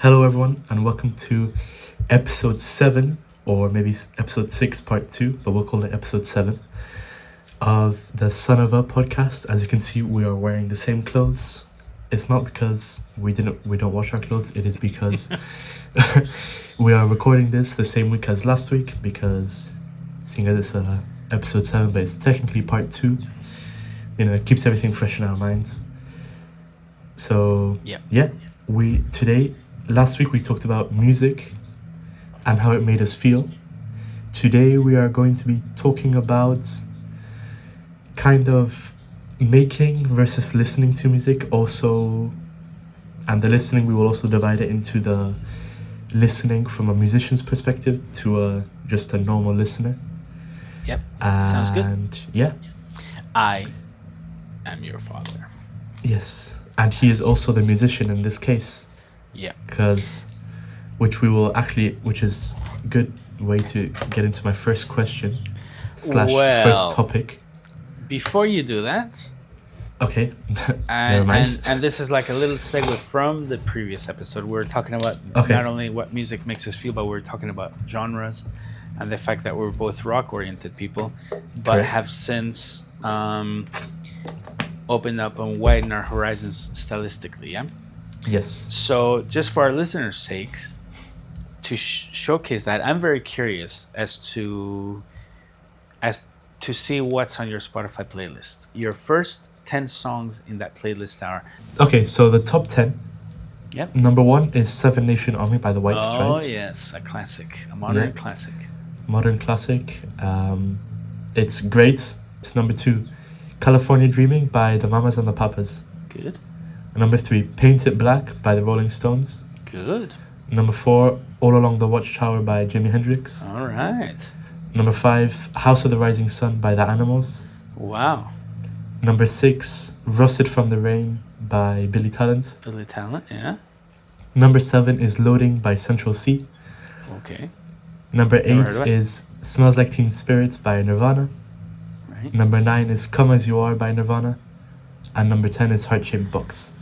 Hello, everyone, and welcome to episode 7, or maybe episode 6, part 2, but we'll call it episode 7 of the Son of a podcast. As you can see, we are wearing the same clothes. It's not because we don't wash our clothes, it is because we are recording this the same week as last week, because seeing as it's episode 7, but it's technically part 2, it keeps everything fresh in our minds. So, yeah, last week we talked about music and how it made us feel. Today we are going to be talking about kind of making versus listening to music also, and the listening we will also divide it into the listening from a musician's perspective to just a normal listener. Yep, sounds good. And yeah, I am your father. yes, and he is also the musician in this case. Yeah. Which is a good way to get into my first question / first topic. Before you do that, okay, never mind. And this is like a little segue from the previous episode. We were talking about not only what music makes us feel, but we were talking about genres and the fact that we're both rock-oriented people, but Correct. have since opened up and widened our horizons stylistically, yeah? Yes. So just for our listeners' sakes, to showcase that, I'm very curious as to see what's on your Spotify playlist. Your first 10 songs in that playlist are... Okay, so the top 10. Yep. Number 1 is Seven Nation Army by the White Stripes. Oh, yes, a classic. A modern classic. Modern classic. It's great. It's number 2. California Dreaming by the Mamas and the Papas. Good. Number 3, Paint It Black by the Rolling Stones. Good. Number 4, All Along the Watchtower by Jimi Hendrix. All right. Number 5, House of the Rising Sun by The Animals. Wow. Number 6, Rusted from the Rain by Billy Talent. Billy Talent, yeah. Number 7 is Loading by Central C. Okay. Number Never heard 8 of it. is Smells Like Teen Spirit by Nirvana. Right. Number 9 is Come As You Are by Nirvana. And number 10 is Heart Shaped Box.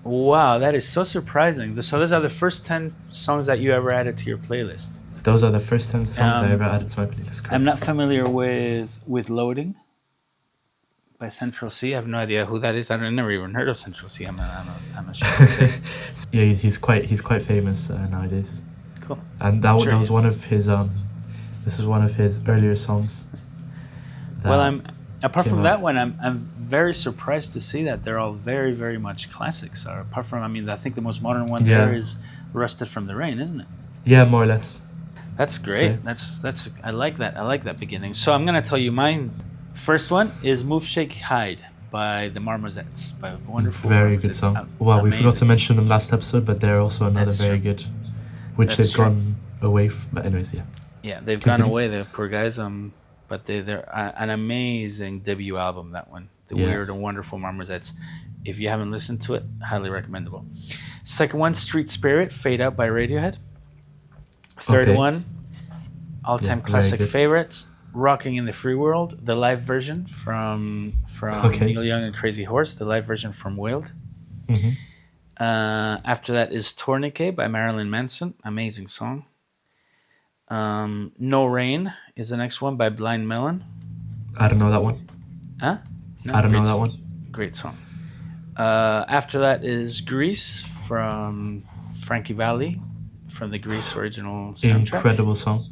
Wow, that is so surprising. So those are the first 10 songs that you ever added to your playlist. Those are the first 10 songs I ever added to my playlist. I'm not familiar with Loading by Central C. I have no idea who that is. I've never even heard of Central C. I'm ashamed to say. Yeah, he's quite famous nowadays. Cool. And that was one of his this was one of his earlier songs. Well, apart from that one, I'm very surprised to see that they're all very, very much classics. Or apart from, I think the most modern one there is Rusted from the Rain, isn't it? Yeah, more or less. That's great. Okay. That's I like that. I like that beginning. So I'm gonna tell you mine. First one is Move, Shake, Hide by the Marmosettes. By wonderful. Very Marmosettes. good song. Well, we forgot to mention them last episode, but they're also another That's very true. good, which That's they've true. gone away from. But anyways, yeah. Yeah, they've Continue. gone away, the poor guys. But they're an amazing debut album. That one, the Weird and Wonderful Marmosettes. If you haven't listened to it, highly recommendable. Second one, Street Spirit, Fade Out by Radiohead. Third one, all-time classic favorites, Rocking in the Free World, the live version from Neil Young and Crazy Horse, the live version from Wailed. Mm-hmm. After that is Tourniquet by Marilyn Manson, amazing song. No Rain is the next one by Blind Melon. I don't know that one. Huh? No, I don't know that one. Great song. After that is Grease from Frankie Valli from the Grease original soundtrack. Incredible song.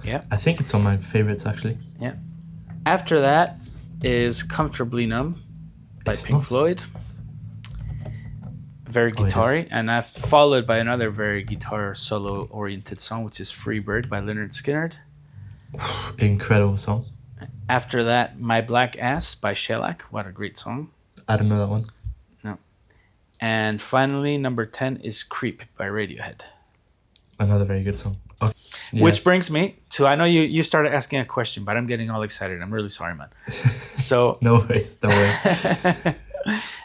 Yeah. I think it's on my favorites actually. Yeah. After that is Comfortably Numb by Pink Floyd. Very guitar-y. And I've followed by another very guitar solo-oriented song, which is Free Bird by Lynyrd Skynyrd. Incredible song. After that, My Black Ass by Shellac. What a great song. I don't know that one. No. And finally, number 10 is Creep by Radiohead. Another very good song. Okay. Yeah. Which brings me to, I know you started asking a question, but I'm getting all excited. I'm really sorry, man. So No worries, don't worry.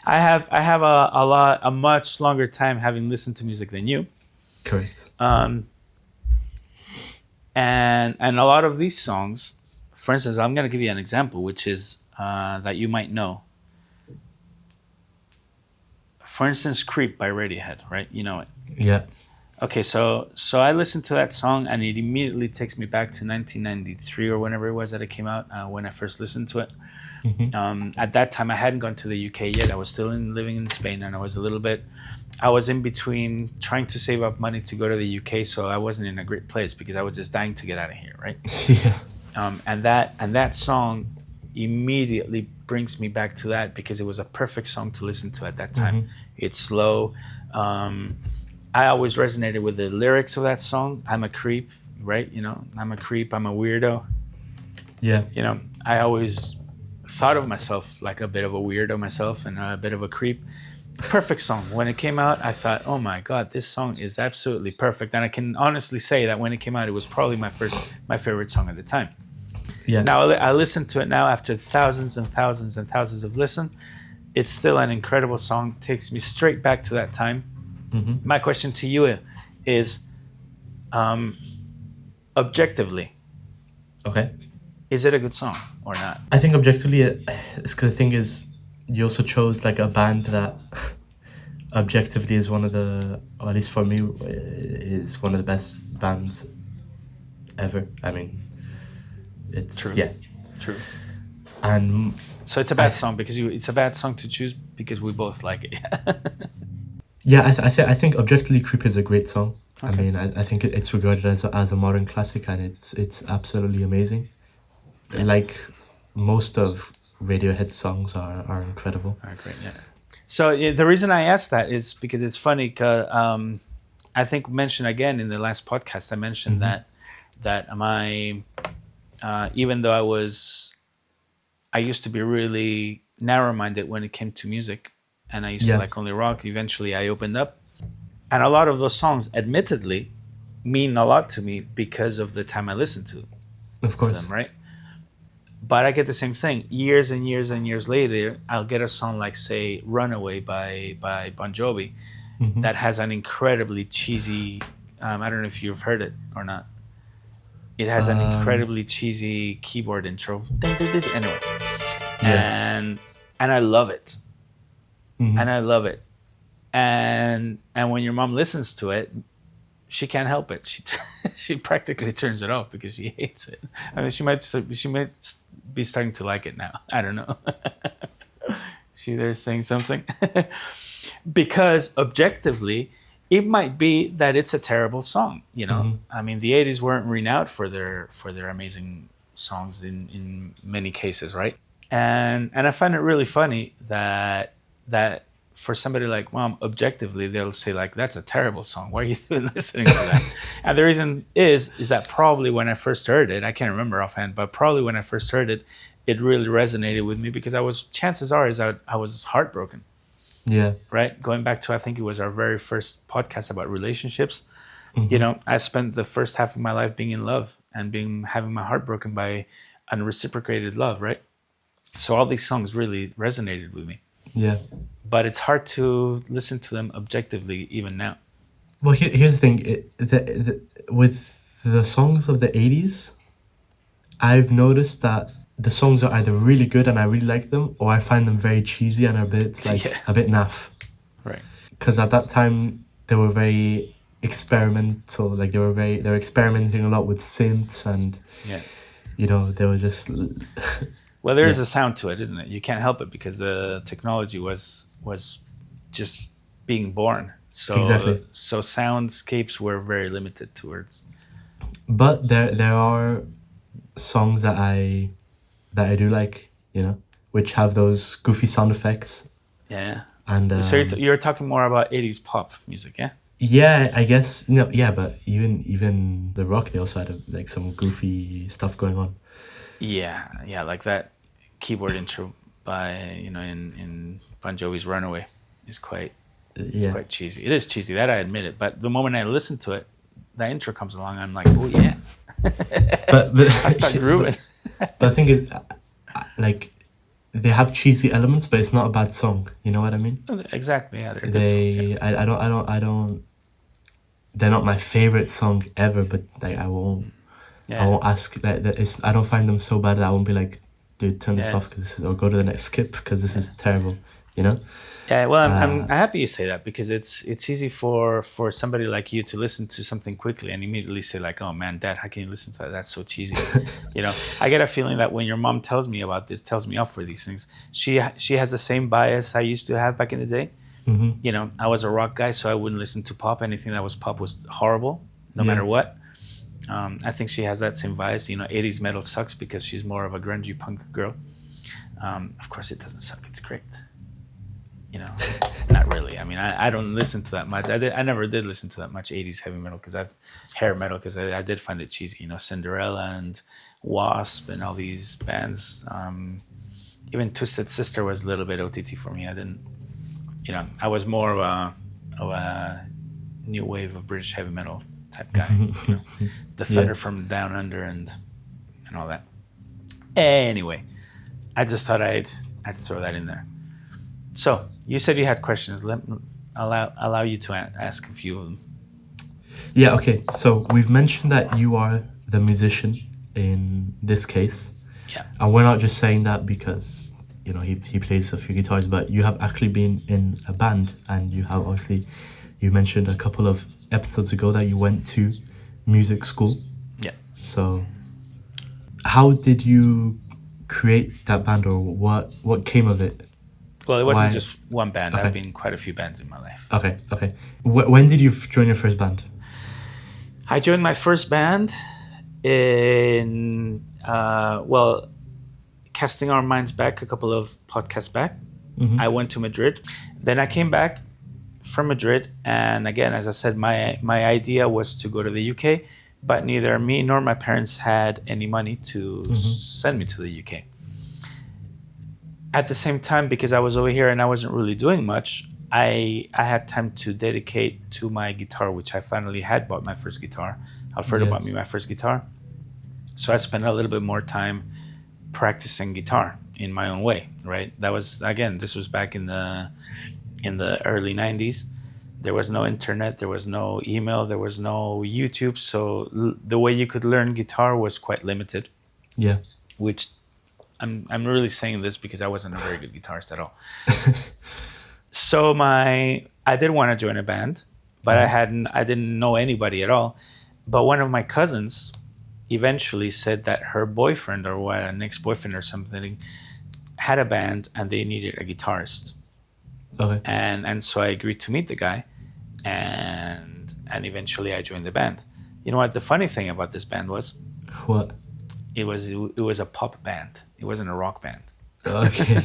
I have a much longer time having listened to music than you. Correct. And a lot of these songs, for instance, I'm going to give you an example, which is that you might know. For instance, Creep by Radiohead, right? You know it. Yeah. Okay, so I listened to that song and it immediately takes me back to 1993 or whenever it was that it came out, when I first listened to it. Hmm. At that time, I hadn't gone to the UK yet. I was still living in Spain, and I was in between trying to save up money to go to the UK, so I wasn't in a great place because I was just dying to get out of here, right? Yeah. And that song immediately brings me back to that because it was a perfect song to listen to at that time. Hmm. It's slow. I always resonated with the lyrics of that song. I'm a creep, right? I'm a creep. I'm a weirdo. Yeah. I always thought of myself like a bit of a weirdo myself and a bit of a creep. Perfect song. When it came out, I thought, oh my God, this song is absolutely perfect. And I can honestly say that when it came out, it was probably my favorite song at the time. Yeah. Now I listen to it now after thousands and thousands and thousands of listen. It's still an incredible song. Takes me straight back to that time. Hmm. My question to you is, objectively, Okay. is it a good song or not? I think objectively, it's 'cause the thing is, you also chose like a band that objectively is one of the, or at least for me, is one of the best bands ever. I mean, it's True. yeah, True. and So it's a bad song because it's a bad song to choose because we both like it. yeah, I think objectively, "Creep" is a great song. I Okay. mean, I think it's regarded as a modern classic, and it's absolutely amazing. Yeah. Like most of Radiohead songs are incredible. All right, great. Yeah. So the reason I asked that is because it's funny. 'Cause, I think mentioned again in the last podcast. I mentioned Mhm. that my even though I used to be really narrow-minded when it came to music, and I used to Yeah, like only rock. Eventually, I opened up, and a lot of those songs, admittedly, mean a lot to me because of the time I listened of to course. them. Right. But I get the same thing. Years and years and years later, I'll get a song like, say, "Runaway" by Bon Jovi Hmm. that has an incredibly cheesy. I don't know if you've heard it or not. It has an Um, incredibly cheesy keyboard intro. Anyway, yeah. and I love it, Hmm. and I love it, and when your mom listens to it, she can't help it. She practically turns it off because she hates it. I mean, she might be starting to like it now. I don't know. She there saying something because objectively, it might be that it's a terrible song. Hmm. I mean, the '80s weren't renowned for their amazing songs in many cases, right? And I find it really funny that for somebody like mom, objectively, they'll say like, "That's a terrible song. Why are you doing listening to that?" And the reason is that probably when I first heard it, I can't remember offhand, but probably when I first heard it, it really resonated with me because chances are is I was heartbroken, Yeah. right? Going back to, I think it was our very first podcast about relationships. Hmm. I spent the first half of my life being in love and having my heart broken by unreciprocated love, right? So all these songs really resonated with me, Yeah. but it's hard to listen to them objectively even now. Well, here's the thing. With the songs of the 80s, I've noticed that the songs are either really good and I really like them, or I find them very cheesy and Yeah, a bit naff. right. Because at that time they were very experimental. Like they were experimenting a lot with synths, and Yeah. they were just Well, there is yeah, a sound to it, isn't it? You can't help it because the technology was just being born. So exactly. so soundscapes were very limited towards. But there are songs that I do like, which have those goofy sound effects. Yeah. And So you're talking more about '80s pop music, yeah? yeah, I guess no, yeah, but even the rock, they also had like some goofy stuff going on. Yeah, yeah, like that keyboard intro by in Bon Jovi's "Runaway" is it's Yeah, quite cheesy. It is cheesy, that I admit it. But the moment I listen to it, that intro comes along, I'm like, oh yeah, but I start grooving. but the thing is, like, they have cheesy elements, but it's not a bad song. You know what I mean? Exactly, yeah, they're good songs. Yeah, I don't. They're not my favorite song ever, but like I yeah, won't ask that. It's I don't find them so bad that I won't be like, dude, turn this yeah. off or go to the next skip because this is terrible. you know. Yeah, well, I'm happy you say that because it's easy for somebody like you to listen to something quickly and immediately say like, "Oh man, Dad, how can you listen to that? That's so cheesy." I get a feeling that when your mom tells me about this, tells me off for these things, she has the same bias I used to have back in the day. I was a rock guy, so I wouldn't listen to pop. Anything that was pop was horrible, no matter what. I think she has that same bias. 80s metal sucks because she's more of a grungy punk girl. Of course, it doesn't suck. It's great. Not really. I mean, I don't listen to that much. I never did listen to that much 80s heavy metal hair metal because I did find it cheesy. Cinderella and Wasp and all these bands. Even Twisted Sister was a little bit OTT for me. I didn't, I was more of a new wave of British heavy metal type guy. The Thunder from Down Under and all that. Anyway, I just thought I'd throw that in there. So you said you had questions. Allow you to ask a few of them. Yeah. Okay. So we've mentioned that you are the musician in this case. Yeah. And we're not just saying that because he plays a few guitars, but you have actually been in a band, and you have obviously, you mentioned a couple of episodes ago that you went to music school. Yeah. So how did you create that band, or what came of it? Well, it wasn't just one band. Okay. I've been in quite a few bands in my life. Okay. When did you join your first band? I joined my first band in, casting our minds back a couple of podcasts back. Mm-hmm. I went to Madrid. Then I came back from Madrid. And again, as I said, my idea was to go to the UK, but neither me nor my parents had any money to send me to the UK. At the same time, because I was over here and I wasn't really doing much, I had time to dedicate to my guitar, which I finally had bought my first guitar. Alfredo bought me my first guitar. So I spent a little bit more time practicing guitar in my own way, right? This was back in the early 90s. There was no internet, there was no email, there was no YouTube. So the way you could learn guitar was quite limited. Yeah. Which I'm really saying this because I wasn't a very good guitarist at all. So I did want to join a band, but I didn't know anybody at all. But one of my cousins eventually said that her boyfriend or an ex-boyfriend or something had a band and they needed a guitarist. Okay. And so I agreed to meet the guy, and eventually I joined the band. You know what the funny thing about this band was? What? It was a pop band. It wasn't a rock band. Okay.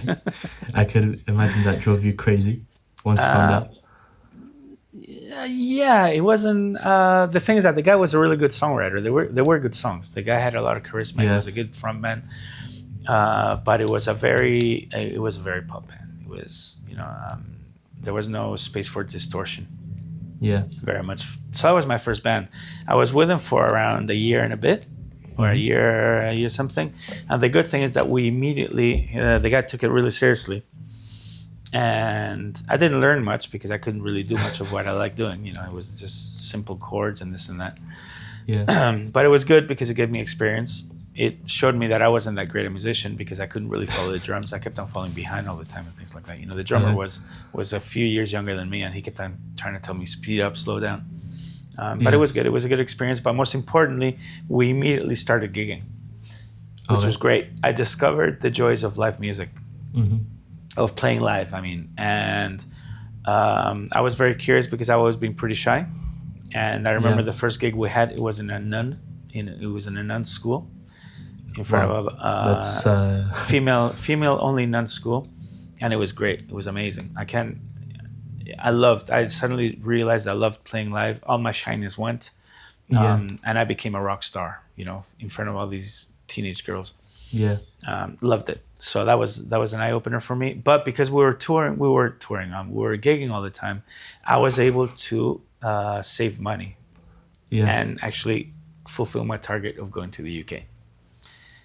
I could imagine that drove you crazy once you found out. Yeah, it wasn't. The thing is that the guy was a really good songwriter. There were good songs. The guy had a lot of charisma. He was a good frontman. But it was a very pop band. It was, there was no space for distortion. Yeah. Very much. So that was my first band. I was with him for around a year and a bit. Or a year something. And the good thing is that we immediately, the guy took it really seriously. And I didn't learn much because I couldn't really do much of what I like doing. It was just simple chords and this and that. Yeah. But it was good because it gave me experience. It showed me that I wasn't that great a musician because I couldn't really follow the drums. I kept on falling behind all the time and things like that. The drummer was a few years younger than me, and he kept on trying to tell me speed up, slow down. But it was good. It was a good experience. But most importantly, we immediately started gigging, which was great. I discovered the joys of live music, of playing live, And I was very curious because I've always been pretty shy. And I remember the first gig we had, it was in a nun school in front of a female-only nun school. And it was great. It was amazing. I suddenly realized I loved playing live. All my shyness went. And I became a rock star, in front of all these teenage girls. Yeah. Loved it. So that was an eye opener for me. But because we were gigging all the time, I was able to save money and actually fulfill my target of going to the UK.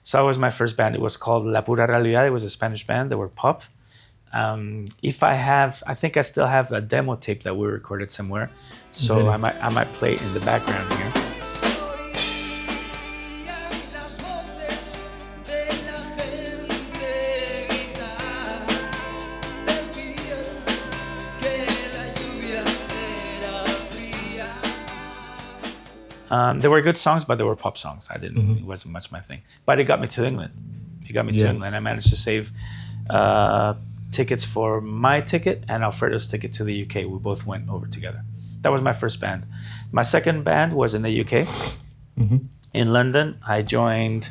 So that was my first band. It was called La Pura Realidad. It was a Spanish band. They were pop. I think I still have a demo tape that we recorded somewhere. So really? I might play it in the background here. They were good songs, but they were pop songs. I didn't. Mm-hmm. It wasn't much my thing. But it got me to England. It got me to Yeah. England. I managed to save tickets for my ticket and Alfredo's ticket to the UK. We both went over together. That was my first band. My second band was in the UK. Mm-hmm. In London, I joined.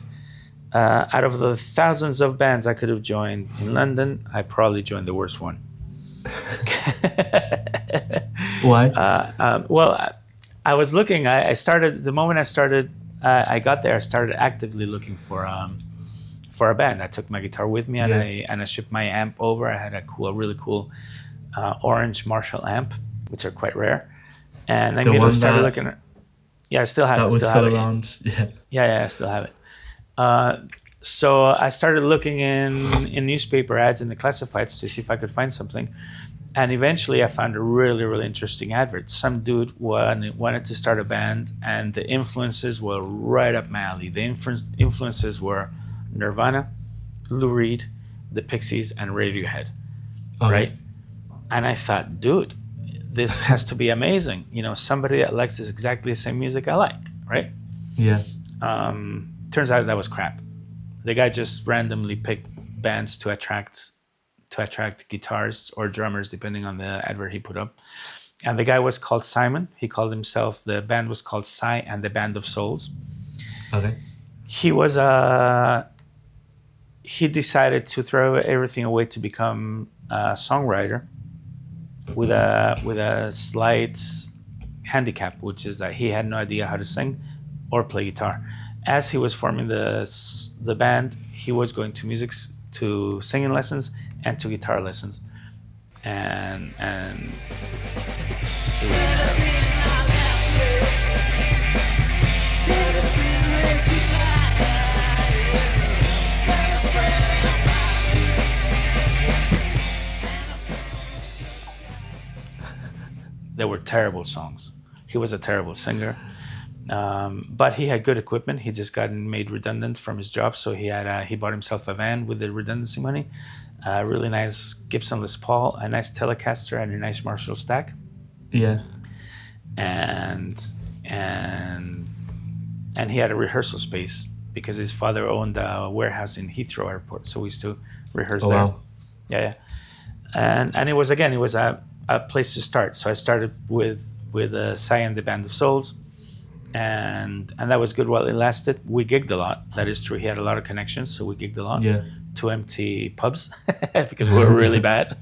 Out of the thousands of bands I could have joined in London, I probably joined the worst one. Why? I was looking. I started the moment I started. I got there. I started actively looking for a band. I took my guitar with me, and Yeah. I shipped my amp over. I had a really cool orange Marshall amp, which are quite rare. And I The immediately one started that- looking at. Yeah, I still have it. that was Still still have it. around. Yeah. Yeah, I still have it. So I started looking in newspaper ads in the classifieds to see if I could find something. And eventually I found a really, really interesting advert. Some dude wanted to start a band, and the influences were right up my alley. The influences were Nirvana, Lou Reed, the Pixies, and Radiohead, Okay. right? And I thought, dude, this has to be amazing. Somebody that likes this exactly the same music I like, right? Yeah. Turns out that was crap. The guy just randomly picked bands to attract guitarists or drummers, depending on the advert he put up. And the guy was called Simon. He called himself. The band was called Psy and the Band of Souls. Okay. He decided to throw everything away to become a songwriter with a slight handicap, which is that he had no idea how to sing or play guitar. As he was forming the band, he was going to singing lessons and to guitar lessons, and it was terrible. They were terrible songs. He was a terrible singer. But he had good equipment. He just gotten made redundant from his job, so he bought himself a van with the redundancy money, a really nice Gibson Les Paul, a nice Telecaster, and a nice Marshall stack. Yeah. And he had a rehearsal space because his father owned a warehouse in Heathrow Airport, so we used to rehearse there. Wow. Yeah. And it was a place to start. So I started with Psy and the Band of Souls. And that was good while it lasted. We gigged a lot. That is true. He had a lot of connections, so we gigged a lot. Yeah. To empty pubs because we were really bad.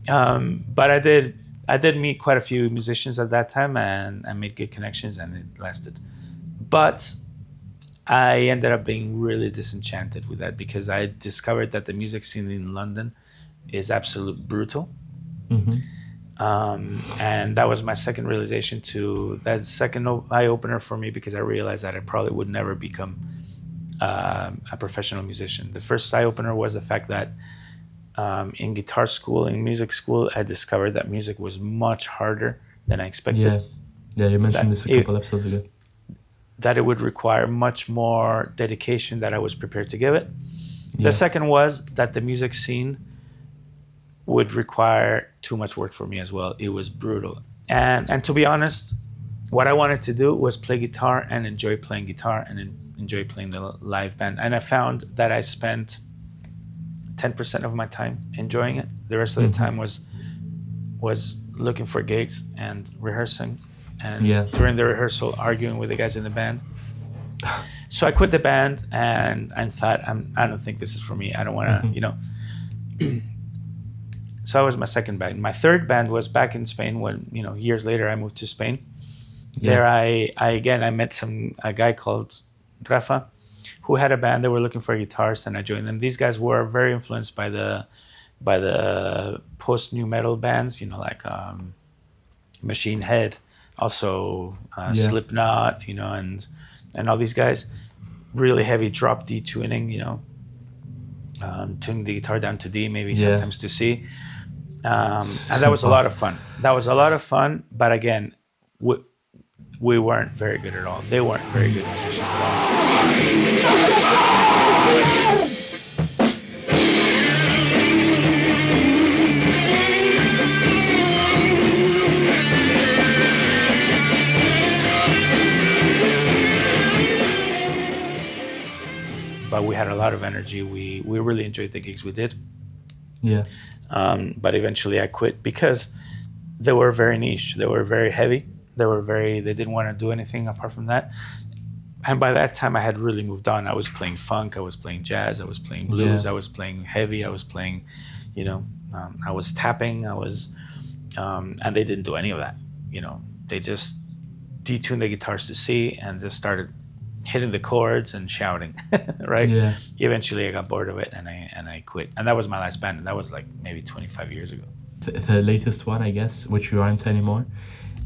But I did meet quite a few musicians at that time, and I made good connections, and it lasted. But I ended up being really disenchanted with that because I discovered that the music scene in London is absolute brutal. Mm-hmm. And that was my second realization that's second eye opener for me, because I realized that I probably would never become a professional musician. The first eye opener was the fact that in guitar school, in music school, I discovered that music was much harder than I expected. Yeah, you mentioned this a couple episodes ago. That it would require much more dedication than I was prepared to give it. Yeah. The second was that the music scene would require too much work for me as well. It was brutal. And to be honest, what I wanted to do was play guitar and enjoy playing guitar and enjoy playing the live band. And I found that I spent 10% of my time enjoying it. The rest of the time was looking for gigs and rehearsing, and during the rehearsal arguing with the guys in the band. So I quit the band and thought, I don't think this is for me. I don't want to, So that was my second band. My third band was back in Spain when, years later I moved to Spain. Yeah. There I met a guy called Rafa, who had a band. They were looking for a guitarist, and I joined them. These guys were very influenced by the post new metal bands, like Machine Head, also Slipknot, and all these guys. Really heavy drop D tuning, tuning the guitar down to D, maybe sometimes to C. And that was a lot of fun. But again, we weren't very good at all. They weren't very good musicians at all. we had a lot of energy. We really enjoyed the gigs we did. Yeah. But eventually I quit because they were very niche. They were very heavy. They didn't want to do anything apart from that. And by that time I had really moved on. I was playing funk, I was playing jazz, I was playing blues, Yeah. I was playing heavy, I was playing, I was tapping, and they didn't do any of that. They just detuned the guitars to C and just started hitting the chords and shouting, right? Yeah. Eventually I got bored of it and I quit. And that was my last band. And that was like maybe 25 years ago. The latest one, I guess, which you aren't anymore,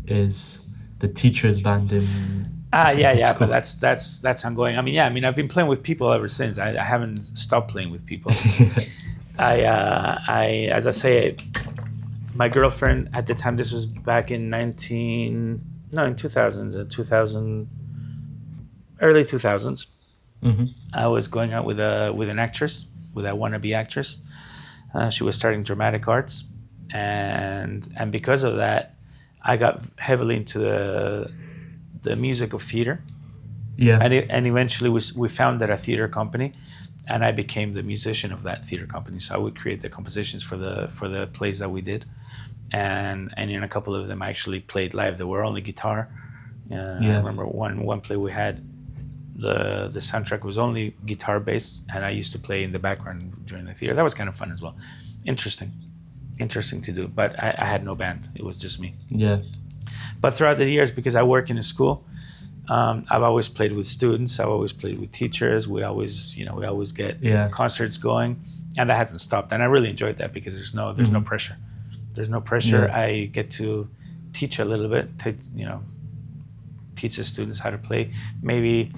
is the teacher's band in. Yeah, school. but that's ongoing. I've been playing with people ever since. I haven't stopped playing with people. I as I say, my girlfriend at the time, this was back in 2000s, early 2000s. Mm-hmm. I was going out with an actress, with a wannabe actress. She was studying dramatic arts, and because of that, I got heavily into the music of theater. Yeah. And eventually we founded a theater company, and I became the musician of that theater company. So I would create the compositions for the plays that we did, and in a couple of them I actually played live. They were only guitar. I remember one play we had, the soundtrack was only guitar based, and I used to play in the background during the theater. That was kind of fun as well. Interesting to do, but I had no band. It was just me. Yeah. But throughout the years, because I work in a school, I've always played with students. I've always played with teachers. We always get concerts going, and that hasn't stopped. And I really enjoyed that because there's no pressure. There's no pressure. Yeah. I get to teach a little bit, teach the students how to play, maybe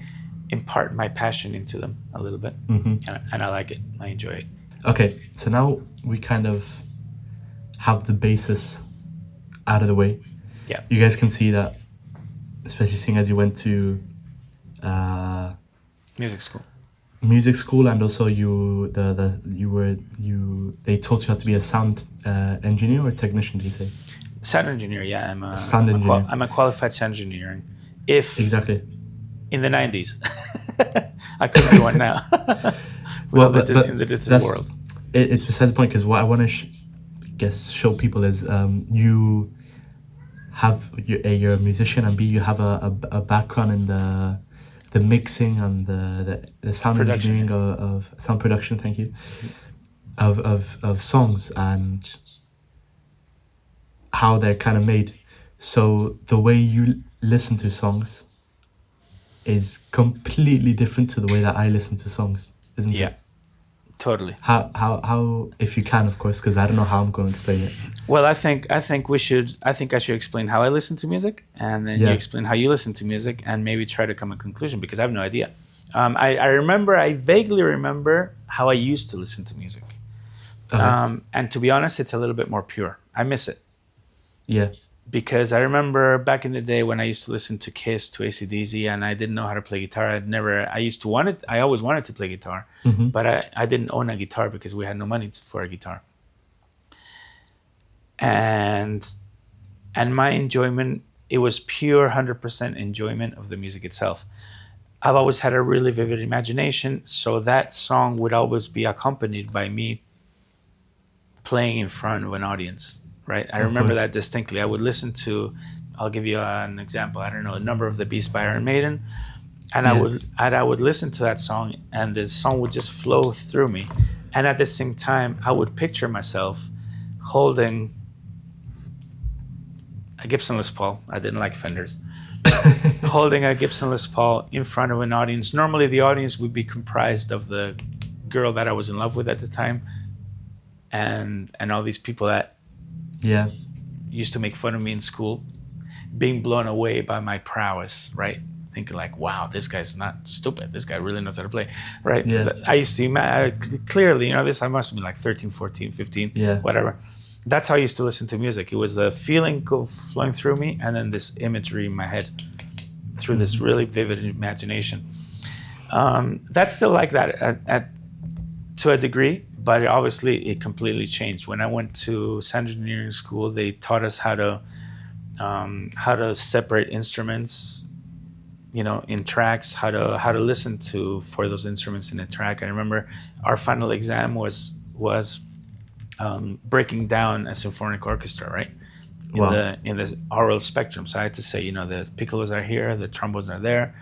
impart my passion into them a little bit, and I like it. I enjoy it. Okay, so now we kind of have the basis out of the way. Yeah. You guys can see that, especially seeing as you went to Music school. and also they taught you how to be a sound engineer or technician, did you say? Sound engineer, yeah. I'm a qualified sound engineer. Exactly. In the 90s. I couldn't do one now. In the digital world. It's besides the point, because what I want to show people is you have you're a musician, and B, you have a background in the mixing and the sound Production, engineering of sound production. Thank you. Of songs and how they're kind of made. So the way you listen to songs is completely different to the way that I listen to songs, isn't it? Yeah, totally. How if you can, of course, because I don't know how I'm going to explain it. Well, I think I should explain how I listen to music, and then you explain how you listen to music, and maybe try to come to a conclusion, because I have no idea. I vaguely remember how I used to listen to music. Okay. And to be honest, it's a little bit more pure. I miss it. Yeah. Because I remember back in the day when I used to listen to Kiss, to AC/DC, and I didn't know how to play guitar. I always wanted to play guitar, but I didn't own a guitar because we had no money for a guitar. And my enjoyment, it was pure 100% enjoyment of the music itself. I've always had a really vivid imagination, so that song would always be accompanied by me playing in front of an audience. Right, I remember that distinctly. I would listen to, I'll give you an example. I don't know, A Number of the Beast by Iron Maiden, and I would listen to that song, and the song would just flow through me. And at the same time, I would picture myself holding a Gibson Les Paul. I didn't like Fenders. Holding a Gibson Les Paul in front of an audience. Normally, the audience would be comprised of the girl that I was in love with at the time, and all these people that used to make fun of me in school, being blown away by my prowess, right? Thinking like, wow, this guy's not stupid. This guy really knows how to play, right? Yeah. I used to clearly, I must have been like 13, 14, 15, whatever. That's how I used to listen to music. It was the feeling flowing through me, and then this imagery in my head through this really vivid imagination. That's still like that to a degree. But obviously, it completely changed. When I went to sound engineering school, they taught us how to separate instruments in tracks, how to listen to for those instruments in a track. I remember our final exam was breaking down a symphonic orchestra, right? Wow. In the aural spectrum. So I had to say, the piccolos are here, the trombones are there,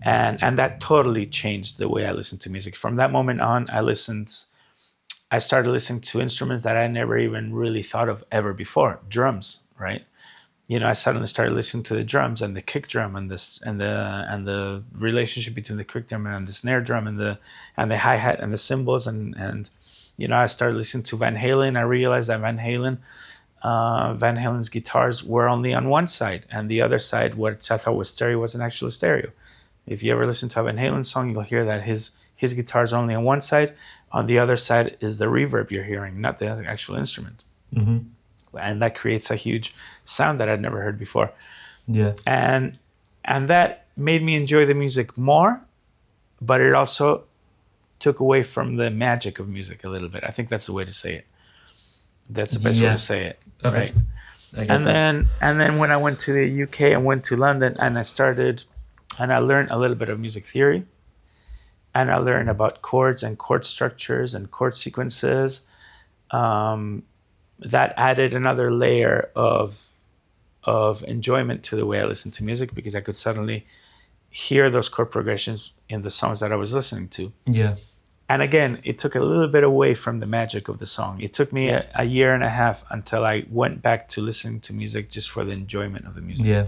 and that totally changed the way I listened to music. From that moment on, I started listening to instruments that I never even really thought of ever before. Drums, right? I suddenly started listening to the drums and the kick drum and the relationship between the kick drum and the snare drum and the hi-hat and the cymbals and I started listening to Van Halen. I realized that Van Halen's guitars were only on one side, and the other side, what I thought was stereo, wasn't actually stereo. If you ever listen to a Van Halen song, you'll hear that his guitar is only on one side. On the other side is the reverb you're hearing, not the actual instrument. Mm-hmm. And that creates a huge sound that I'd never heard before. Yeah. And that made me enjoy the music more, but it also took away from the magic of music a little bit. I think that's the way to say it. That's the best way to say it, okay. Right? And then when I went to the UK and went to London, and I learned a little bit of music theory, and I learned about chords and chord structures and chord sequences. That added another layer of enjoyment to the way I listened to music, because I could suddenly hear those chord progressions in the songs that I was listening to. Yeah. And again, it took a little bit away from the magic of the song. It took me a year and a half until I went back to listening to music just for the enjoyment of the music. Yeah.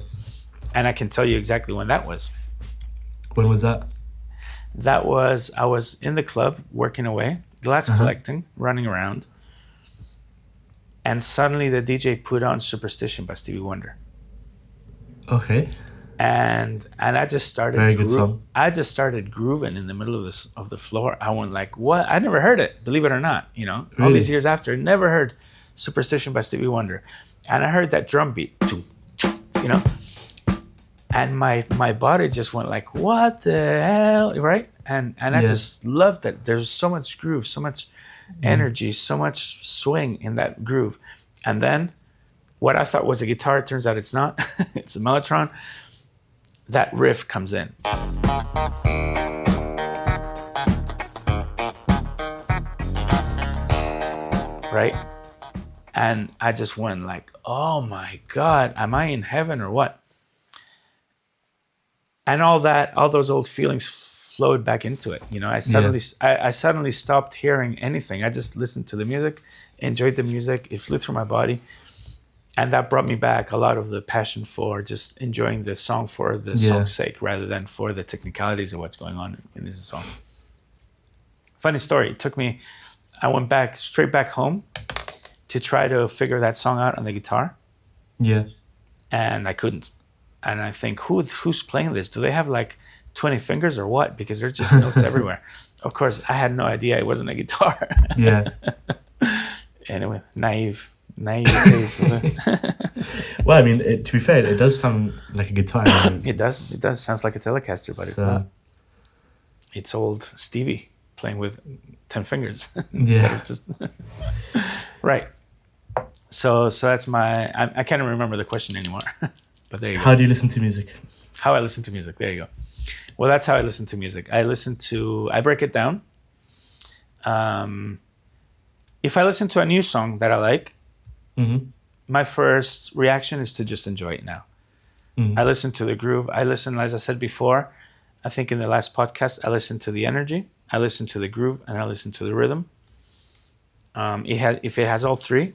And I can tell you exactly when that was. When was that? I was in the club working away, glass collecting, running around. And suddenly the DJ put on Superstition by Stevie Wonder. Okay. And I just started. Very good song. I just started grooving in the middle of the floor. I went like, "What? I never heard it. Believe it or not, Really? All these years after, never heard Superstition by Stevie Wonder." And I heard that drum beat, and my body just went like, "What the hell?" Right? And I just loved that. There's so much groove, so much energy, so much swing in that groove. And then what I thought was a guitar, it turns out it's not. It's a mellotron. That riff comes in. Right? And I just went like, oh my God, am I in heaven or what? And all those old feelings flowed back into it. I suddenly stopped hearing anything. I just listened to the music, enjoyed the music. It flew through my body. And that brought me back a lot of the passion for just enjoying the song for the song's sake, rather than for the technicalities of what's going on in this song. Funny story. I went straight back home to try to figure that song out on the guitar. Yeah. And I couldn't. And I think, who's playing this? Do they have like 20 fingers or what? Because there's just notes everywhere. Of course, I had no idea it wasn't a guitar. Yeah. Anyway, naive days. Well, I mean, to be fair, it does sound like a guitar. It does. Sounds like a Telecaster, but it's not. It's old Stevie playing with 10 fingers. Yeah. Right. So that's I can't even remember the question anymore. But there you go. How do you listen to music? How I listen to music. There you go. Well, that's how I listen to music. I break it down. If I listen to a new song that I like, my first reaction is to just enjoy it now. I listen to the groove. I listen, as I said before, I think in the last podcast, I listen to the energy, I listen to the groove, and I listen to the rhythm. If it has all three,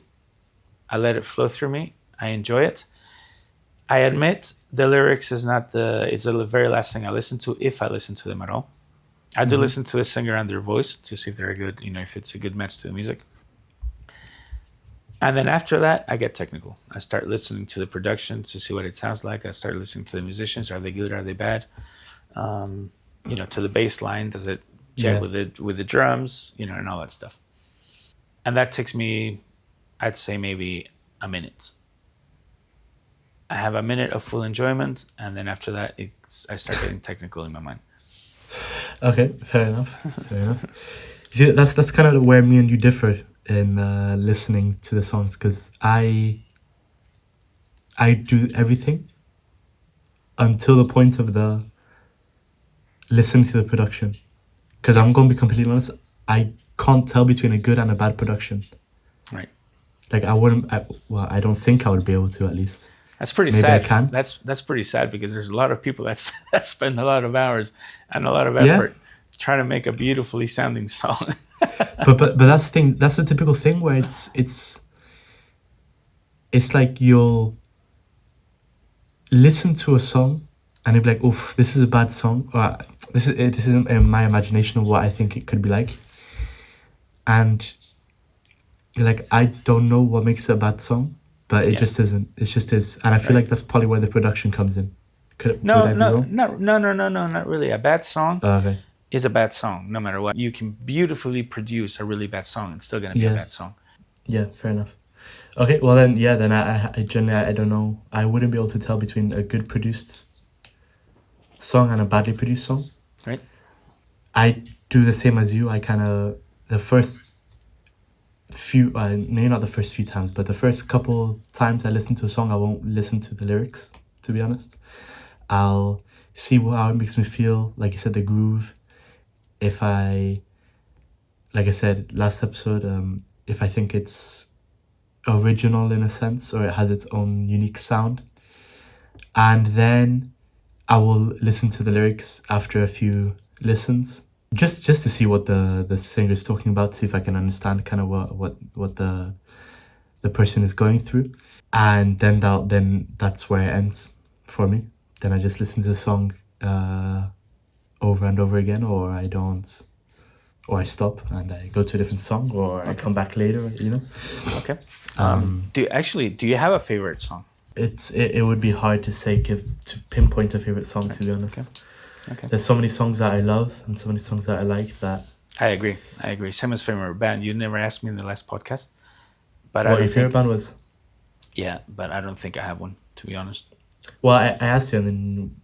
I let it flow through me. I enjoy it. I admit the lyrics is it's the very last thing I listen to, if I listen to them at all. I do listen to a singer and their voice to see if they're good, if it's a good match to the music. And then after that, I get technical. I start listening to the production to see what it sounds like. I start listening to the musicians. Are they good? Are they bad? To the bass line. Does it jet with the drums? And all that stuff. And that takes me, I'd say maybe a minute. I have a minute of full enjoyment, and then after that, I start getting technical in my mind. Okay, fair enough. You see, that's kind of where me and you differ in listening to the songs, because I do everything. until the point of the listening to the production. Because I'm going to be completely honest, I can't tell between a good and a bad production. Right. Like I don't think I would be able to, at least. That's pretty Maybe sad. I can. That's pretty sad because there's a lot of people that spend a lot of hours and a lot of Yeah. effort trying to make a beautifully sounding song. But that's the thing. That's the typical thing where it's like you'll listen to a song and you'll be like, "Oof, this is a bad song," or this is in my imagination of what I think it could be like, and you're like, I don't know what makes it a bad song, but it Yeah. just isn't. It just is, and I feel like that's probably where the production comes in. Would No, I be no, wrong? no, not really. A bad song Okay. is a bad song, no matter what. You can beautifully produce a really bad song. It's still gonna be Yeah. a bad song. Yeah, fair enough. Okay, well then, yeah, then I generally, I don't know. I wouldn't be able to tell between a good produced song and a badly produced song. Right. I do the same as you. I kind of, the first few, maybe not the first few times, but the first couple times I listen to a song, I won't listen to the lyrics, to be honest. I'll see how it makes me feel. Like you said, the groove. If like I said last episode, if I think it's original in a sense or it has its own unique sound, and then I will listen to the lyrics after a few listens, just to see what the singer is talking about, see if I can understand kind of what the person is going through, and then that's where it ends for me. Then I just listen to the song over and over again, or I don't, or I stop and I go to a different song, or I come back later. Okay. Do you have a favorite song? It would be hard to say to pinpoint a favorite song, to be honest. Okay. There's so many songs that I love and so many songs that I like that. I agree. Same as favorite band. You never asked me in the last podcast, but What your favorite band was? Yeah, but I don't think I have one, to be honest. Well, I asked you, and then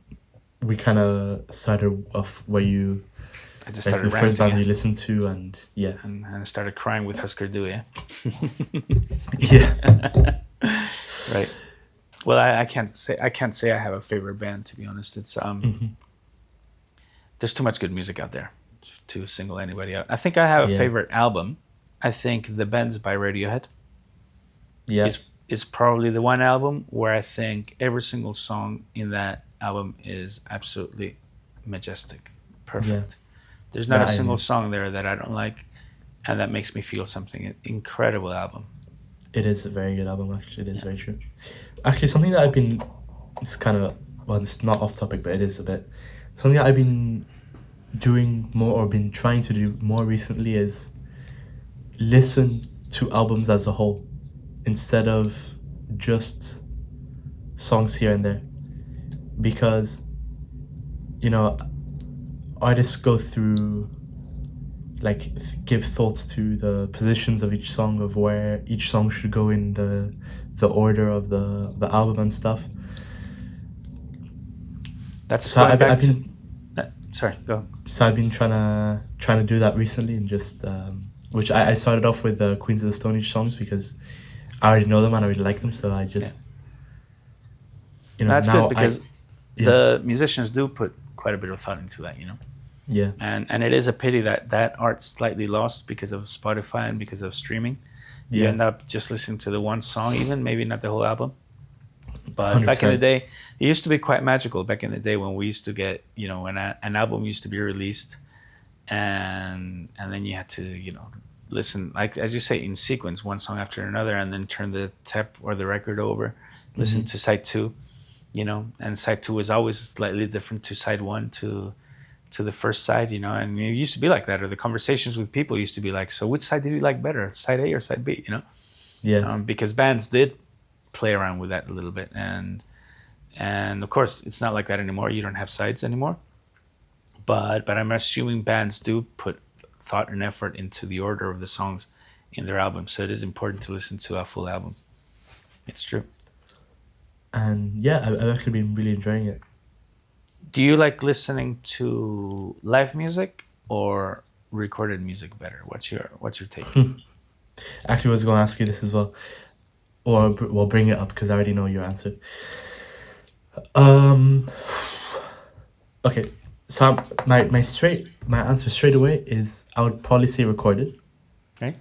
we kind of started off where you, I just like, started the first band ranting you listened to, and yeah. and I started crying with Husker Du, yeah. Yeah. Right. Well, I can't say I have a favorite band, to be honest. It's there's too much good music out there to single anybody out. I think I have a Yeah. favorite album. I think The Bends by Radiohead Yeah. is probably the one album where I think every single song in that album is absolutely majestic, perfect. There's not Yeah, a I single agree. song there that I don't like, and that makes me feel something. An incredible album. It is a very good album, actually. It is very true. Actually, something that it's kind of, well, it's not off topic, but it is a bit. Something that I've been doing more, or been trying to do more recently, is listen to albums as a whole instead of just songs here and there. Because, artists go through, like, give thoughts to the positions of each song, of where each song should go in the order of the album and stuff. That's So going I've back to. been Sorry, go. so I've been trying to do that recently, and just which I started off with the Queens of the Stone Age songs because I already know them and I really like them, so I just That's now good because yeah. the musicians do put quite a bit of thought into that, Yeah. And it is a pity that art's slightly lost because of Spotify and because of streaming. You Yeah. end up just listening to the one song, even maybe not the whole album. But back in the 100%. day, it used to be quite magical. Back in the day when we used to get, when an album used to be released, and then you had to, listen, like as you say, in sequence, one song after another, and then turn the tape or the record over, listen to side two, and side two was always slightly different to side one to the first side, and it used to be like that. Or the conversations with people used to be like, so which side did you like better, side A or side B? Yeah. Because bands did play around with that a little bit, and of course it's not like that anymore. You don't have sides anymore, but I'm assuming bands do put thought and effort into the order of the songs in their albums, so it is important to listen to a full album. It's true. And yeah, I've actually been really enjoying it. Do you like listening to live music or recorded music better? What's your take? Actually, I was going to ask you this as well, or we'll bring it up because I already know your answer. Um. Okay. So my answer straight away is I would probably say recorded, Right?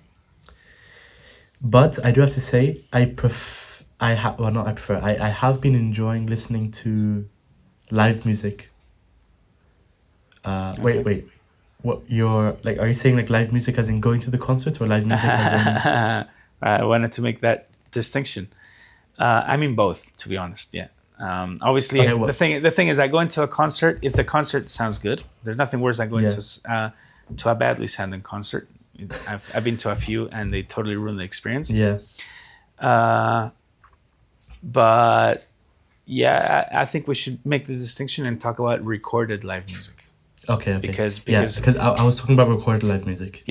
but I do have to say I have well not I prefer I have been enjoying listening to live music. Okay. Wait. What you're like? Are you saying like live music as in going to the concerts, or live music as in? I wanted to make that distinction. I mean both, to be honest. Yeah. Obviously, Okay. Well. the thing is, I go into a concert if the concert sounds good. There's nothing worse than going Yeah. to a badly sounding concert. I've been to a few and they totally ruin the experience. Yeah. Uh, but yeah, I think we should make the distinction and talk about recorded live music Okay. Okay. because Yeah. because Because I was talking about recorded live music.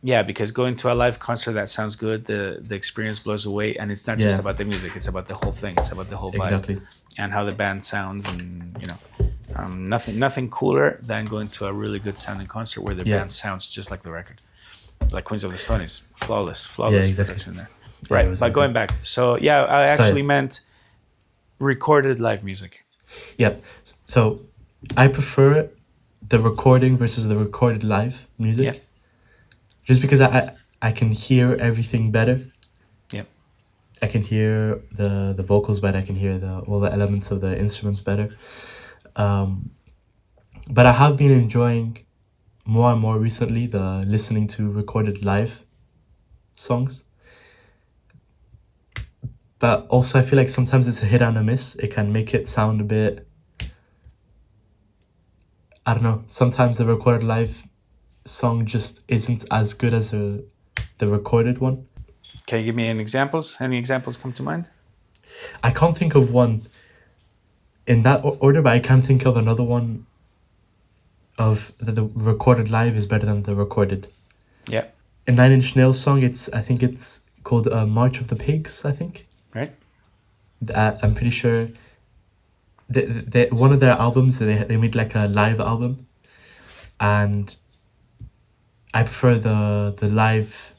yeah, because going to a live concert that sounds good, the experience blows away, and it's not just Yeah. about the music; it's about the whole thing. It's about the whole vibe Exactly. and how the band sounds, and nothing cooler than going to a really good sounding concert where the Yeah. band sounds just like the record, like Queens of the Stone Age, flawless exactly. production there. Yeah, Right, it was but going amazing. back, so yeah, I Sorry. actually meant recorded live music. Yep. So I prefer the recording versus the recorded live music. Yep. Just because I can hear everything better. Yep. I can hear the vocals better. I can hear all the elements of the instruments better. But I have been enjoying more and more recently the listening to recorded live songs. But also I feel like sometimes it's a hit and a miss. It can make it sound a bit, I don't know, sometimes the recorded live song just isn't as good as the recorded one. Can you give me any examples come to mind? I can't think of one in that order, but I can think of another one of the recorded live is better than the recorded. Yeah. In Nine Inch Nails song, I think it's called March of the Pigs, I think. Right. I'm pretty sure one of their albums, they made like a live album, and I prefer the live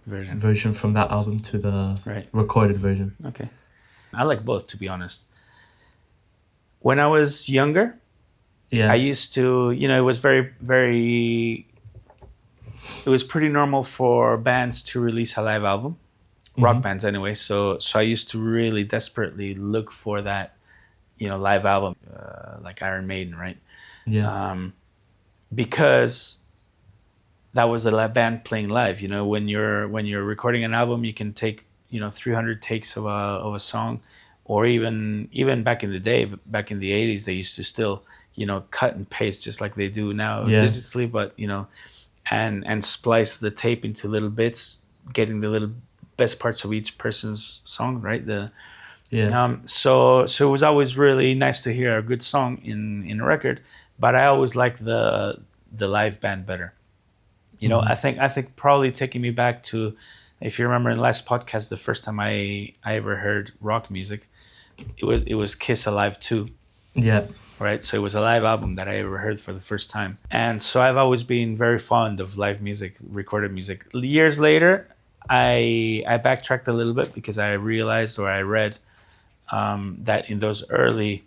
version from that album to the Right. recorded version. Okay. I like both, to be honest. When I was younger, Yeah. I used to, it was it was pretty normal for bands to release a live album, rock bands anyway. So I used to really desperately look for that, live album, like Iron Maiden, right? Yeah. Because that was the band playing live. When you're recording an album, you can take 300 takes of a song, or even back in the day, back in the 80s, they used to still cut and paste just like they do now digitally, but and splice the tape into little bits, getting the little best parts of each person's song, right? So it was always really nice to hear a good song in a record, but I always liked the live band better. I think probably taking me back to, if you remember in the last podcast, the first time I ever heard rock music, it was Kiss Alive 2. Yeah. Right, so it was a live album that I ever heard for the first time, and so I've always been very fond of live music, recorded music. Years later, I backtracked a little bit because I realized, or I read, that in those early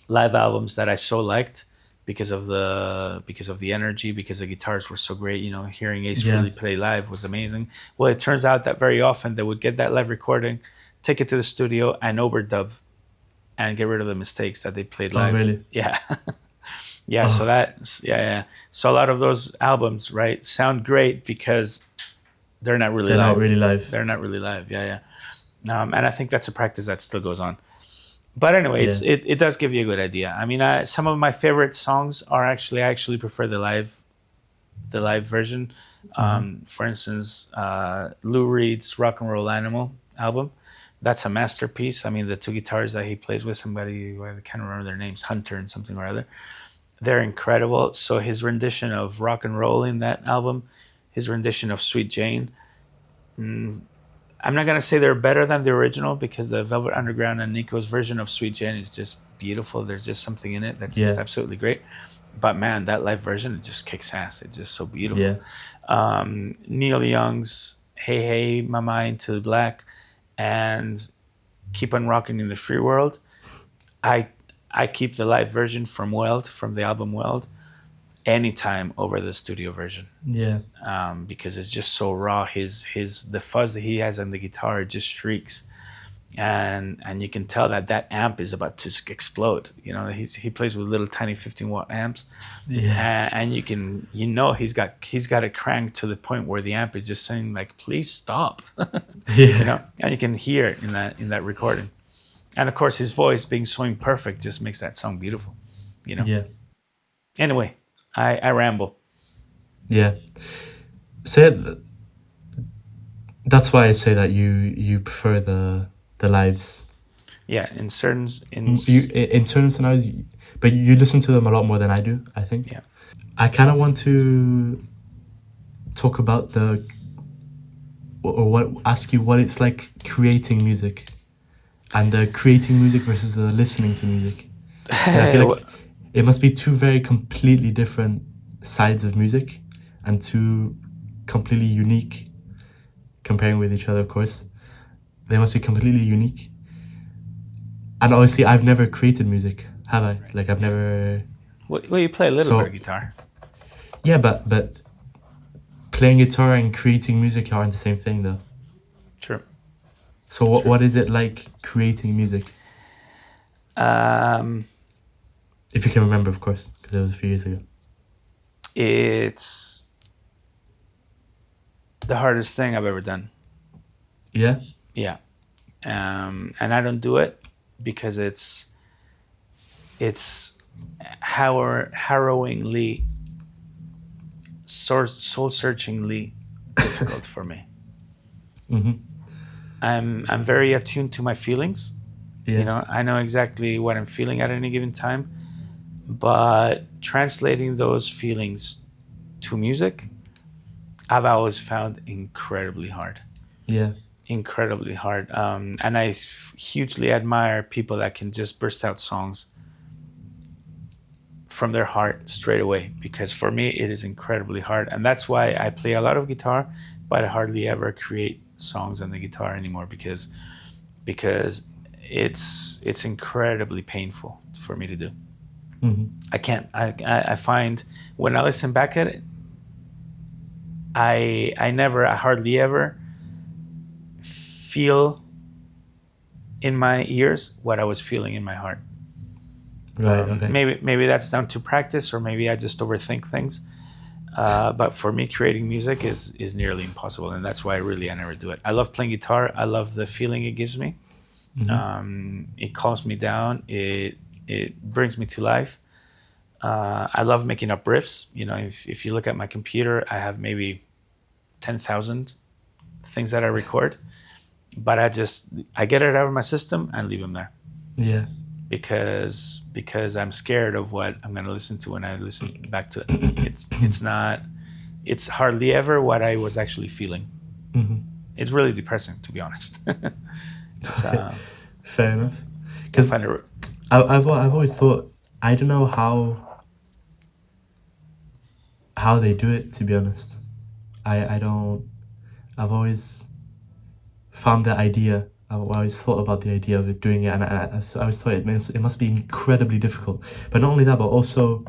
live albums that I so liked, because of the energy, because the guitars were so great, hearing Ace Frehley play live was amazing. Well, it turns out that very often they would get that live recording, take it to the studio, and overdub, and get rid of the mistakes that they played live. Oh, really? Yeah. Yeah. So So a lot of those albums, right, sound great because they're not really live. Not really live. They're not really live. Yeah. And I think that's a practice that still goes on. But anyway, it does give you a good idea. I mean, some of my favorite songs are I actually prefer the live version. For instance, Lou Reed's Rock and Roll Animal album. That's a masterpiece. I mean, the two guitars that he plays with, somebody, I can't remember their names, Hunter and something or other, they're incredible. So his rendition of Rock and Roll in that album, his rendition of Sweet Jane, I'm not going to say they're better than the original, because the Velvet Underground and Nico's version of Sweet Jane is just beautiful. There's just something in it that's just absolutely great. But man, that live version, it just kicks ass. It's just so beautiful. Yeah. Neil Young's Hey Hey Mama Into Black and Keep on Rocking in the Free World. I I keep the live version from the album Weld, anytime over the studio version. Yeah. Because it's just so raw. The fuzz that he has on the guitar just shrieks, and you can tell that amp is about to explode. You know, he plays with little tiny 15-watt amps, and he's got it cranked to the point where the amp is just saying like, please stop. Yeah. You know, and you can hear it in that recording, and of course his voice being so imperfect just makes that song beautiful. You know. Yeah. Anyway, I ramble. Yeah. That's why I say that you prefer the lives. Yeah, in certain scenarios, but you listen to them a lot more than I do, I think. Yeah. I kind of want to talk about ask you what it's like creating music, and the creating music versus the listening to music. I feel like it must be two very completely different sides of music, and two completely unique, comparing with each other, of course. They must be completely unique. And obviously, I've never created music, have I? Like, I've never... Well, you play a little bit of guitar. Yeah, but playing guitar and creating music aren't the same thing, though. True. So what is it like creating music? If you can remember, of course, because it was a few years ago. It's the hardest thing I've ever done. Yeah? Yeah. And I don't do it because it's harrowingly, soul-searchingly difficult for me. Mm-hmm. I'm very attuned to my feelings. Yeah. You know, I know exactly what I'm feeling at any given time, but translating those feelings to music, I've always found incredibly hard. Yeah. Incredibly hard. And I hugely admire people that can just burst out songs from their heart straight away, because for me it is incredibly hard. And that's why I play a lot of guitar, but I hardly ever create songs on the guitar anymore, because it's incredibly painful for me to do. Mm-hmm. I can't. I find when I listen back at it, I hardly ever feel in my ears what I was feeling in my heart. Right. Okay. Maybe that's down to practice, or maybe I just overthink things. But for me, creating music is nearly impossible, and that's why I never do it. I love playing guitar. I love the feeling it gives me. Mm-hmm. It calms me down. It brings me to life. I love making up riffs. You know, if you look at my computer, I have maybe 10,000 things that I record, but I get it out of my system and leave them there. Yeah. Because I'm scared of what I'm going to listen to when I listen back to it. It's hardly ever what I was actually feeling. Mm-hmm. It's really depressing, to be honest. Fair enough. Because I've always thought, I don't know how they do it, to be honest. I've always found the idea. I always thought about the idea of it doing it, and I always thought it must be incredibly difficult. But not only that, but also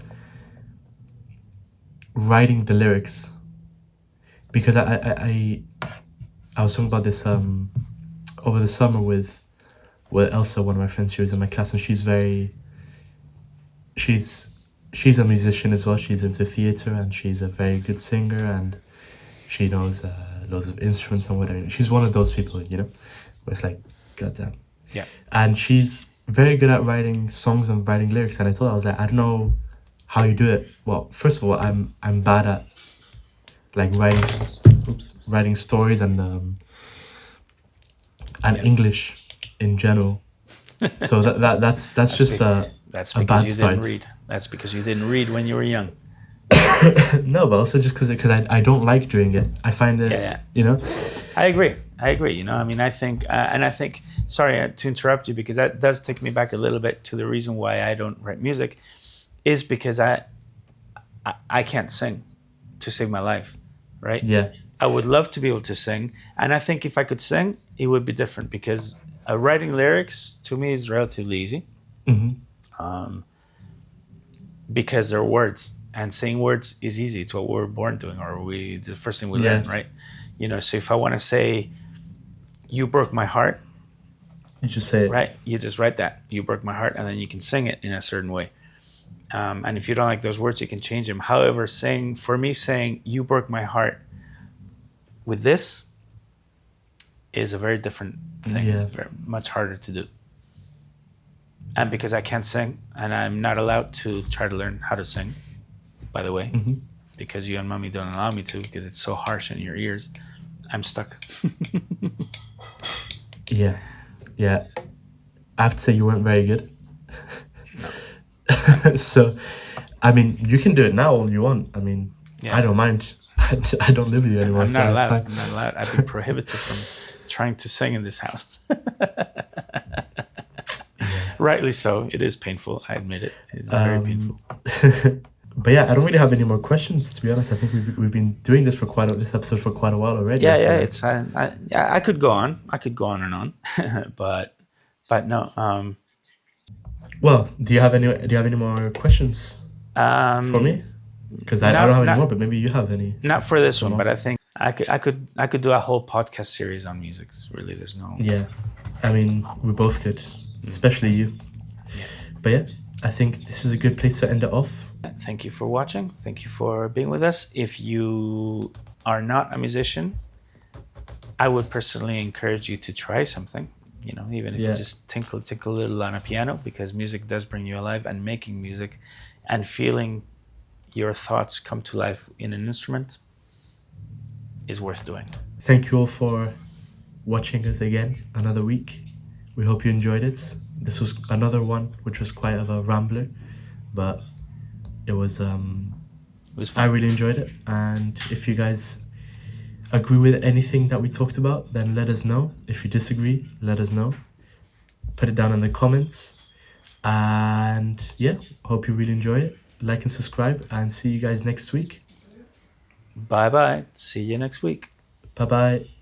writing the lyrics. Because I was talking about this over the summer with Elsa, one of my friends. She was in my class, and she's a musician as well. She's into theater, and she's a very good singer, and she knows loads of instruments and whatever. She's one of those people, you know, where it's like, goddamn. Yeah. And she's very good at writing songs and writing lyrics. And I told her, I was like, I don't know how you do it. Well, first of all, I'm bad at like writing stories and English in general. So that's just a bad start. Didn't read. That's because you didn't read when you were young. No, but also just because I don't like doing it. I find it, you know. I agree. You know, I mean, I think, sorry to interrupt you, because that does take me back a little bit to the reason why I don't write music, is because I can't sing to save my life, right? Yeah. I would love to be able to sing, and I think if I could sing, it would be different, because writing lyrics to me is relatively easy. Mm-hmm. because they're words, and saying words is easy. It's what we're born doing, or the first thing we Yeah. learn, right? So if I want to say, "You broke my heart," You just say it. right? You just write that, "You broke my heart," and then you can sing it in a certain way. And if you don't like those words, you can change them. However, saying "You broke my heart" with this is a very different thing. Yeah. Very much harder to do. And because I can't sing, and I'm not allowed to try to learn how to sing, by the way, because you and mommy don't allow me to, because it's so harsh in your ears, I'm stuck. Yeah. Yeah. I have to say you weren't very good. So, I mean, you can do it now all you want. I mean, Yeah. I don't mind. I don't live with you anymore. I'm so not I'm allowed. fine. I'm not allowed. I've been prohibited from trying to sing in this house. Rightly so. It is painful. I admit it. It's very painful. But yeah, I don't really have any more questions, to be honest. I think we've been doing this this episode for quite a while already. I feel like. I could go on. I could go on and on, but no. Well, do you have any more questions for me? Because I don't have any more, but maybe you have any. Not for this one, but I think I could do a whole podcast series on music. Really, there's no. Yeah, I mean, we both could, especially you. Yeah. But yeah, I think this is a good place to end it off. Thank you for watching. Thank you for being with us. If you are not a musician, I would personally encourage you to try something. Even if you just tinkle a little on a piano, because music does bring you alive, and making music and feeling your thoughts come to life in an instrument is worth doing. Thank you all for watching us again another week. We hope you enjoyed it. This was another one which was quite of a rambler, but it was fun. I really enjoyed it. And if you guys agree with anything that we talked about, then let us know. If you disagree, let us know. Put it down in the comments. And yeah, hope you really enjoy it. Like and subscribe, and see you guys next week. Bye-bye. See you next week. Bye-bye.